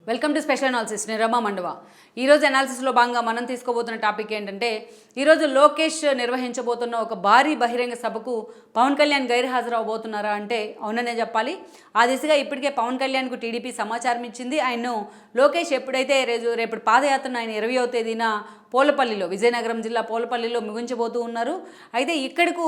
Welcome to special analysis. నేను రమా మండవ. ఈరోజు అనాలిసిస్లో భాగంగా మనం తీసుకోబోతున్న టాపిక్ ఏంటంటే, ఈరోజు లోకేష్ నిర్వహించబోతున్న ఒక భారీ బహిరంగ సభకు పవన్ కళ్యాణ్ గైర్హాజరు అవబోతున్నారా అంటే అవుననే చెప్పాలి. ఆ దిశగా ఇప్పటికే పవన్ కళ్యాణ్కు టీడీపీ సమాచారం ఇచ్చింది. ఆయన్ను లోకేష్ ఎప్పుడైతే రేపు పాదయాత్రను ఆయన 20వ తేదీన పోలపల్లిలో, విజయనగరం జిల్లా పోలపల్లిలో ముగించబోతూ ఉన్నారు. అయితే ఇక్కడకు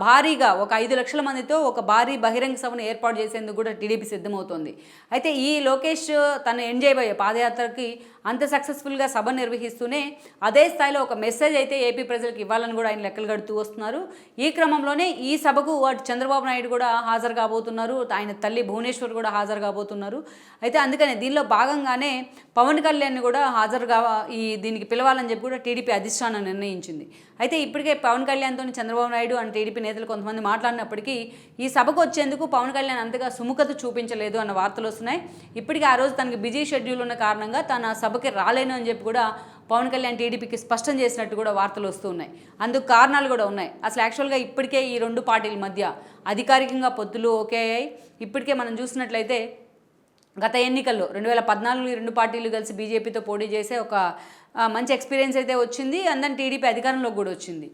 భారీగా ఒక 5 లక్షల మందితో ఒక భారీ బహిరంగ సభను ఏర్పాటు చేసేందుకు కూడా టీడీపీ సిద్ధమవుతోంది. అయితే ఈ లోకేష్ తను ఎండ్ చేయబోయే పాదయాత్రకి అంత సక్సెస్ఫుల్గా సభ నిర్వహిస్తూనే అదే స్థాయిలో ఒక మెసేజ్ అయితే ఏపీ ప్రజలకు ఇవ్వాలని కూడా ఆయన లెక్కలు కడుతూ వస్తున్నారు. ఈ క్రమంలోనే ఈ సభకు అటు చంద్రబాబు నాయుడు కూడా హాజరు కాబోతున్నారు, ఆయన తల్లి భువనేశ్వర్ కూడా హాజరు కాబోతున్నారు. అయితే అందుకనే దీనిలో భాగంగానే పవన్ కళ్యాణ్ కూడా హాజరుగా దీనికి పిలవాలని చెప్పి కూడా టీడీపీ అధిష్టానం నిర్ణయించింది. అయితే ఇప్పటికే పవన్ కళ్యాణ్తో చంద్రబాబు నాయుడు అండ్ టీడీపీ నేతలు కొంతమంది మాట్లాడినప్పటికీ ఈ సభకు వచ్చేందుకు పవన్ కళ్యాణ్ అంతగా సుముఖత చూపించలేదు అన్న వార్తలు వస్తున్నాయి. ఇప్పటికీ ఆ రోజు తనకి బిజీ షెడ్యూల్ ఉన్న కారణంగా తన సభకి రాలేను అని చెప్పి కూడా పవన్ కళ్యాణ్ టీడీపీకి స్పష్టం చేసినట్టు కూడా వార్తలు వస్తూ ఉన్నాయి. అందుకు కారణాలు కూడా ఉన్నాయి. అసలు యాక్చువల్గా ఇప్పటికే ఈ రెండు పార్టీల మధ్య అధికారికంగా పొత్తులు ఓకే అయ్యాయి. ఇప్పటికే మనం చూసినట్లయితే గత ఎన్నికల్లో 2014 ఈ రెండు పార్టీలు కలిసి బీజేపీతో పోటీ చేసే ఒక మంచి ఎక్స్పీరియన్స్ అయితే వచ్చింది. అందరం టీడీపీ అధికారంలోకి కూడా వచ్చింది.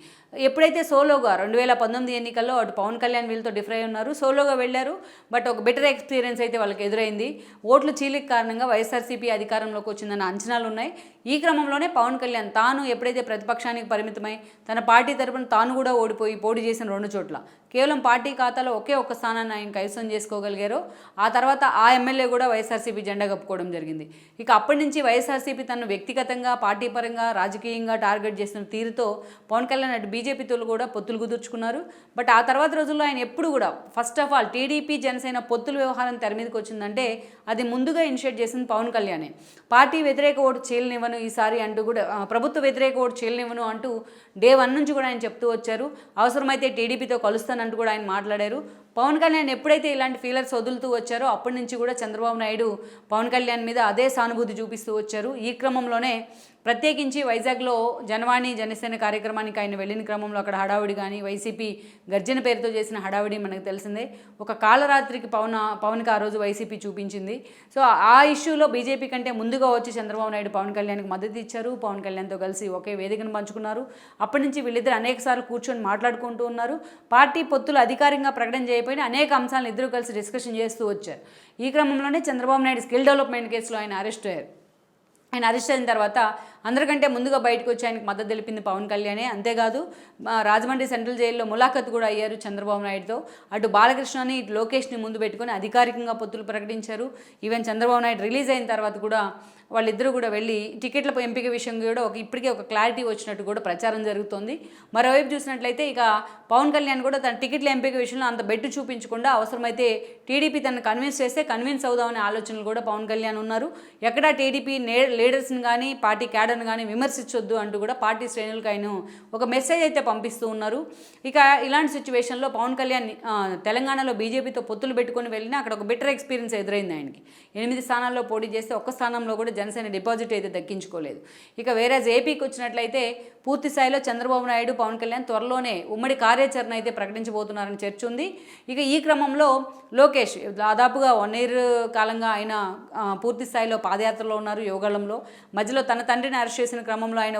ఎప్పుడైతే సోలోగా 2019 ఎన్నికల్లో అటు పవన్ కళ్యాణ్ వీళ్ళతో డిఫర్ అయి ఉన్నారు, సోలోగా వెళ్ళారు. బట్ ఒక బెటర్ ఎక్స్పీరియన్స్ అయితే వాళ్ళకి ఎదురైంది. ఓట్ల చీలిక కారణంగా వైఎస్ఆర్సీపీ అధికారంలోకి వచ్చిందన్న అంచనాలు ఉన్నాయి. ఈ క్రమంలోనే పవన్ కళ్యాణ్ తాను ఎప్పుడైతే ప్రతిపక్షానికి పరిమితమై తన పార్టీ తరపున తాను కూడా ఓడిపోయి పోటీ చేసిన 2 చోట్ల కేవలం పార్టీ ఖాతాలో ఒకే ఒక్క స్థానాన్ని ఆయన కైవసం చేసుకోగలిగారో ఆ తర్వాత ఆ ఎమ్మెల్యే కూడా వైఎస్ఆర్సీపీ జెండా కప్పుకోవడం జరిగింది. ఇక అప్పటి నుంచి వైఎస్ఆర్సీపీ తను వ్యక్తిగతంగా పార్టీ పరంగా రాజకీయంగా టార్గెట్ చేసిన తీరుతో పవన్ కళ్యాణ్ అటు బీజేపీతో కూడా పొత్తులు కుదుర్చుకున్నారు. బట్ ఆ తర్వాత రోజుల్లో ఆయన ఎప్పుడు కూడా first of all TDP Janasena పొత్తుల వ్యవహారం తెర మీదకి వచ్చిందంటే అది ముందుగా ఇనిషియేట్ చేసింది పవన్ కళ్యాణే. పార్టీ వ్యతిరేక ఓటు చేయనివ్వను ఈసారి అంటూ కూడా, ప్రభుత్వ వ్యతిరేక ఓటు చేయనివ్వను అంటూ డే 1 నుంచి కూడా ఆయన చెప్తూ వచ్చారు. అవసరమైతే టీడీపీతో కలుస్తానంటూ కూడా ఆయన మాట్లాడారు. పవన్ కళ్యాణ్ ఎప్పుడైతే ఇలాంటి ఫీలర్స్ వదులుతూ వచ్చారో అప్పటి నుంచి కూడా చంద్రబాబు నాయుడు పవన్ కళ్యాణ్ మీద అదే సానుభూతి చూపిస్తూ వచ్చారు. ఈ క్రమంలోనే ప్రత్యేకించి వైజాగ్లో జనవాణి జనసేన కార్యక్రమానికి ఆయన వెళ్ళిన క్రమంలో అక్కడ హడావుడి కానీ వైసీపీ గర్జన పేరుతో చేసిన హడావుడి మనకు తెలిసిందే. ఒక కాలరాత్రికి పవన్కి ఆ రోజు వైసీపీ చూపించింది. సో ఆ ఇష్యూలో బీజేపీ కంటే ముందుగా వచ్చి చంద్రబాబు నాయుడు పవన్ కళ్యాణ్కి మద్దతు ఇచ్చారు. పవన్ కళ్యాణ్తో కలిసి ఒకే వేదికను పంచుకున్నారు. అప్పటి నుంచి వీళ్ళిద్దరు అనేకసార్లు కూర్చొని మాట్లాడుకుంటూ ఉన్నారు. పార్టీ పొత్తులు అధికారికంగా ప్రకటన చేయకపోయినా అనేక అంశాలను ఇద్దరు కలిసి డిస్కషన్ చేస్తూ వచ్చారు. ఈ క్రమంలోనే చంద్రబాబు నాయుడు స్కిల్ డెవలప్మెంట్ కేసులో ఆయన అరెస్ట్ అయ్యారు. ఆయన అరెస్ట్ అయిన తర్వాత అందరికంటే ముందుగా బయటకు వచ్చి ఆయనకు మద్దతు తెలిపింది పవన్ కళ్యాణే. అంతేకాదు రాజమండ్రి సెంట్రల్ జైల్లో ములాఖత్ కూడా అయ్యారు చంద్రబాబు నాయుడుతో. అటు బాలకృష్ణని ఇటు లోకేష్ని ముందు పెట్టుకొని అధికారికంగా పొత్తులు ప్రకటించారు. ఈవెన్ చంద్రబాబు నాయుడు రిలీజ్ అయిన తర్వాత కూడా వాళ్ళిద్దరూ కూడా వెళ్ళి టికెట్ల ఎంపిక విషయం కూడా ఇప్పటికే ఒక క్లారిటీ వచ్చినట్టు కూడా ప్రచారం జరుగుతోంది. మరోవైపు చూసినట్లయితే ఇక పవన్ కళ్యాణ్ కూడా తన టికెట్ల ఎంపిక విషయంలో అంత బెట్టు చూపించకుండా అవసరమైతే టీడీపీ తనను కన్విన్స్ చేస్తే కన్విన్స్ అవుదామనే ఆలోచనలు కూడా పవన్ కళ్యాణ్ ఉన్నారు. ఎక్కడా టీడీపీ లీడర్స్ని కానీ పార్టీ క్యాడర్ని కానీ విమర్శించొద్దు అంటూ కూడా పార్టీ శ్రేణులకు ఆయన ఒక మెసేజ్ అయితే పంపిస్తూ ఉన్నారు. ఇక ఇలాంటి సిచ్యువేషన్లో పవన్ కళ్యాణ్ తెలంగాణలో బీజేపీతో పొత్తులు పెట్టుకొని వెళ్ళినా అక్కడ ఒక బెటర్ ఎక్స్పీరియన్స్ ఎదురైంది ఆయనకి. 8 స్థానాల్లో పోటీ చేస్తే ఒక్క స్థానంలో కూడా జనసేన డిపాజిట్ అయితే దక్కించుకోలేదు. ఇక వేరే ఏపీకి వచ్చినట్లయితే పూర్తి స్థాయిలో చంద్రబాబు నాయుడు పవన్ కళ్యాణ్ త్వరలోనే ఉమ్మడి కార్యాచరణ అయితే ప్రకటించబోతున్నారని చర్చ ఉంది. ఇక ఈ క్రమంలో లోకేష్ దాదాపుగా 1 year కాలంగా ఆయన పూర్తి స్థాయిలో పాదయాత్రలో ఉన్నారు, యోగాళంలో. మధ్యలో తన తండ్రిని అరెస్ట్ చేసిన క్రమంలో ఆయన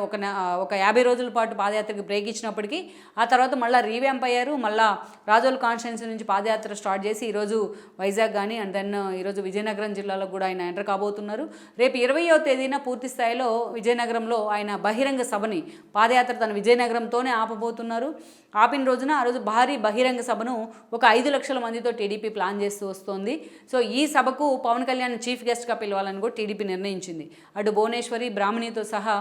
ఒక 50 రోజుల పాటు పాదయాత్రకి బ్రేక్ ఇచ్చినప్పటికీ ఆ తర్వాత మళ్ళీ రీవ్యాంప్ అయ్యారు. మళ్ళీ రాజోల్ కాన్స్టిట్యున్సీ నుంచి పాదయాత్ర స్టార్ట్ చేసి ఈరోజు వైజాగ్ కానీ అండ్ దెన్ ఈరోజు విజయనగరం జిల్లాలో కూడా ఆయన ఎంటర్ కాబోతున్నారు. రేపు 20వ తేదీన పూర్తి స్థాయిలో విజయనగరంలో ఆయన బహిరంగ సభని పాదయాత్ర తన విజయనగరంతోనే ఆపబోతున్నారు. ఆపిన రోజున ఆ రోజు భారీ బహిరంగ సభను ఒక 5 లక్షల మందితో టీడీపీ ప్లాన్ చేస్తూ వస్తోంది. సో ఈ సభకు పవన్ కళ్యాణ్ చీఫ్ గెస్ట్గా పిలవాలని కూడా టీడీపీ నిర్ణయించింది. అటు భువనేశ్వరి బ్రాహ్మణితో సహా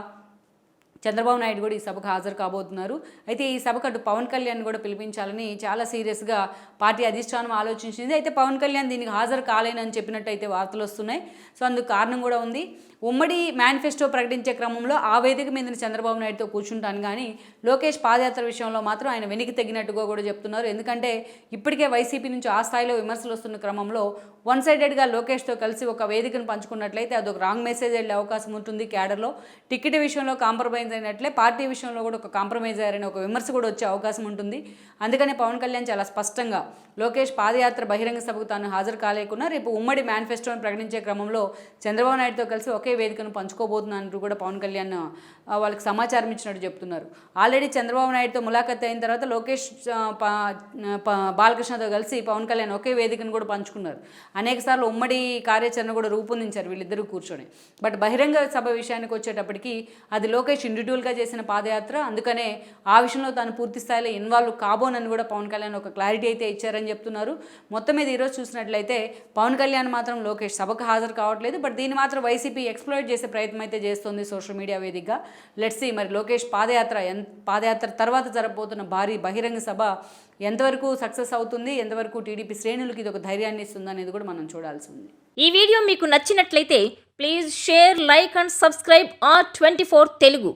చంద్రబాబు నాయుడు కూడా ఈ సభకు హాజరు కాబోతున్నారు. అయితే ఈ సభకు అటు పవన్ కళ్యాణ్ కూడా పిలిపించాలని చాలా సీరియస్గా పార్టీ అధిష్టానం ఆలోచించింది. అయితే పవన్ కళ్యాణ్ దీనికి హాజరు కాలేనని చెప్పినట్టు అయితే వార్తలు వస్తున్నాయి. సో అందుకు కారణం కూడా ఉంది. ఉమ్మడి మేనిఫెస్టో ప్రకటించే క్రమంలో ఆ వేదిక మీద చంద్రబాబు నాయుడుతో కూర్చుంటాను కానీ లోకేష్ పాదయాత్ర విషయంలో మాత్రం ఆయన వెనక్కి తగ్గినట్టుగా కూడా చెప్తున్నారు. ఎందుకంటే ఇప్పటికే వైసీపీ నుంచి ఆ స్థాయిలో విమర్శలు వస్తున్న క్రమంలో వన్ సైడెడ్గా లోకేష్తో కలిసి ఒక వేదికను పంచుకున్నట్లయితే అదొక రాంగ్ మెసేజ్ వెళ్ళే అవకాశం ఉంటుంది. క్యాడర్లో టికెట్ విషయంలో కాంప్రమైజ్ కాంప్రమైజ్ అయినట్లే పార్టీ విషయంలో కూడా ఒక కాంప్రమైజ్ అయ్యారనే ఒక విమర్శ కూడా వచ్చే అవకాశం ఉంటుంది. అందుకనే పవన్ కళ్యాణ్ చాలా స్పష్టంగా లోకేష్ పాదయాత్ర బహిరంగ సభకు తాను హాజరు కాలేకున్నా రేపు ఉమ్మడి మేనిఫెస్టోని ప్రకటించే క్రమంలో చంద్రబాబు నాయుడుతో కలిసి ఒకే వేదికను పంచుకోబోతున్నట్టు కూడా పవన్ కళ్యాణ్ వాళ్ళకి సమాచారం ఇచ్చినట్టు చెప్తున్నారు. ఆల్రెడీ చంద్రబాబు నాయుడుతో ములాఖత్ అయిన తర్వాత లోకేష్ బాలకృష్ణతో కలిసి పవన్ కళ్యాణ్ ఒకే వేదికను కూడా పంచుకున్నారు. అనేకసార్లు ఉమ్మడి కార్యాచరణ కూడా రూపొందించారు వీళ్ళిద్దరూ కూర్చొని. బట్ బహిరంగ సభ విషయానికి వచ్చేటప్పటికి అది లోకేష్ ఇండివిజువల్గా చేసిన పాదయాత్ర, అందుకనే ఆ విషయంలో తాను పూర్తి స్థాయిలో ఇన్వాల్వ్ కాబోనని కూడా పవన్ కళ్యాణ్ ఒక క్లారిటీ అయితే ఇచ్చారని చెప్తున్నారు. మొత్తం మీద ఈరోజు చూసినట్లయితే పవన్ కళ్యాణ్ మాత్రం లోకేష్ సభకు హాజరు కావట్లేదు. బట్ దీన్ని మాత్రం వైసీపీ ఎక్స్ప్లోయిట్ చేసే ప్రయత్నం అయితే చేస్తుంది సోషల్ మీడియా వేదికగా. లెట్స్ సీ మరి లోకేష్ పాదయాత్ర తర్వాత జరగబోతున్న భారీ బహిరంగ సభ ఎంతవరకు సక్సెస్ అవుతుంది, ఎంతవరకు టీడీపీ శ్రేణులకి ఇది ఒక ధైర్యాన్ని ఇస్తుంది అనేది కూడా మనం చూడాల్సి ఉంది. ఈ వీడియో మీకు నచ్చినట్లయితే please share, like and subscribe R24 Telugu.